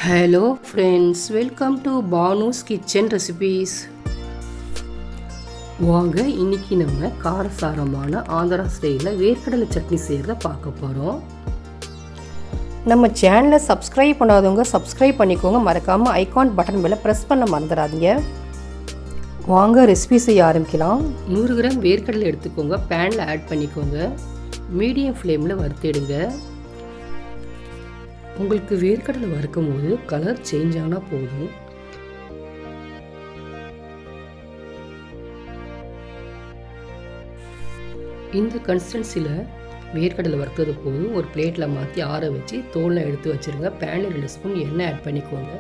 Hello friends, welcome to Banu's kitchen recipes. வாங்க, இன்னைக்கு நம்ம காரசாரமான ஆந்திரா ஸ்டைலில் வேர்க்கடலை சட்னி செய்கிறத பார்க்க போகிறோம். நம்ம சேனலை சப்ஸ்கிரைப் பண்ணாதவங்க சப்ஸ்கிரைப் பண்ணிக்கோங்க. மறக்காமல் ஐகான் பட்டன் மேலே ப்ரெஸ் பண்ண மறந்துடாதீங்க. வாங்க ரெசிபி செய்ய ஆரம்பிக்கலாம். 100 கிராம் வேர்க்கடலை எடுத்துக்கோங்க. பேனில் ஆட் பண்ணிக்கோங்க. மீடியம் ஃப்ளேமில் வறுத்தெடுங்க. உங்களுக்கு வேர்க்கடலை வறுக்கும் போது கலர் சேஞ்ச் ஆனால் போதும். இந்த கன்சிஸ்டன்சியில் வேர்க்கடலை வறுத்தது போதும். ஒரு பிளேட்டில் மாற்றி ஆற வச்சு தோலில் எடுத்து வச்சுருங்க. பேனில் 2 ஸ்பூன் எண்ணெய் ஆட் பண்ணிக்கோங்க.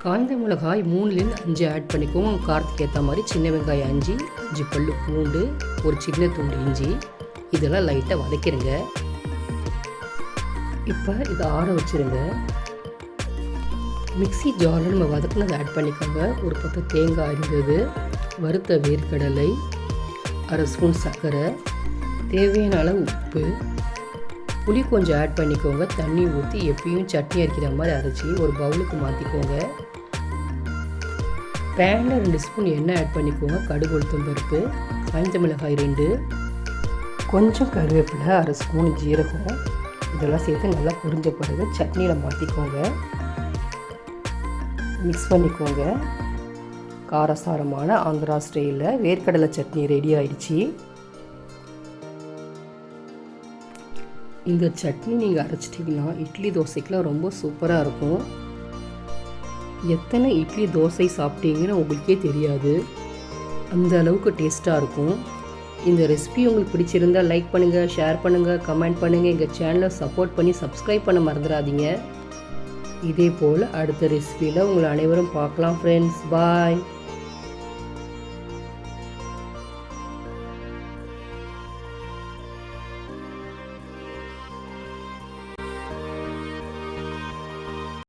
காய்ந்த மிளகாய் 3-5 ஆட் பண்ணிக்கோங்க. உங்கள் காரத்துக்கு ஏற்ற மாதிரி. சின்ன வெங்காயம் 5 பல்லு பூண்டு, ஒரு சின்ன துண்டு இஞ்சி, இதெல்லாம் லைட்டாக வதக்கிடுங்க. இப்போ இதை ஆற வச்சுருங்க. மிக்ஸி ஜாரில் நம்ம வதக்கினதை ஆட் பண்ணிக்கோங்க. ஒரு பக்கம் தேங்காய் இருந்தது, வறுத்த வேர்க்கடலை, 1/2 ஸ்பூன் சர்க்கரை, தேவையான அளவு உப்பு, புளி கொஞ்சம் ஆட் பண்ணிக்கோங்க. தண்ணி ஊற்றி எப்பயும் சட்னி அரைக்கிற மாதிரி அரைச்சி ஒரு பவுலுக்கு மாற்றிக்கோங்க. பேனில் 2 ஸ்பூன் எண்ணெய் ஆட் பண்ணிக்கோங்க. கடுகு, உளுத்தம் பருப்பு, காய்ந்த மிளகாய் 2, கொஞ்சம் கருவேப்பிலை, 1/2 ஸ்பூன் ஜீரகம், இதெல்லாம் சேர்த்து நல்லா பொரிஞ்ச பிறகு சட்னியில் மாற்றிக்கோங்க. மிக்ஸ் பண்ணிக்கோங்க. காரசாரமான ஆந்திரா ஸ்டைலில் வேர்க்கடலை சட்னி ரெடி ஆயிடுச்சு. இந்த சட்னி நீங்கள் அரைச்சிட்டிங்கன்னா இட்லி தோசைக்கெலாம் ரொம்ப சூப்பராக இருக்கும். எத்தனை இட்லி தோசை சாப்பிட்டீங்கன்னு உங்களுக்கே தெரியாது, அந்த அளவுக்கு டேஸ்ட்டாக இருக்கும். இந்த ரெசிபி உங்களுக்கு பிடிச்சிருந்தால் லைக் பண்ணுங்கள், ஷேர் பண்ணுங்கள், கமெண்ட் பண்ணுங்கள். எங்கள் சேனலை சப்போர்ட் பண்ணி சப்ஸ்கிரைப் பண்ண மறந்துடாதீங்க. இதே போல் அடுத்த ரெசிபியில் உங்களை அனைவரும் பார்க்கலாம் ஃப்ரெண்ட்ஸ். பாய்.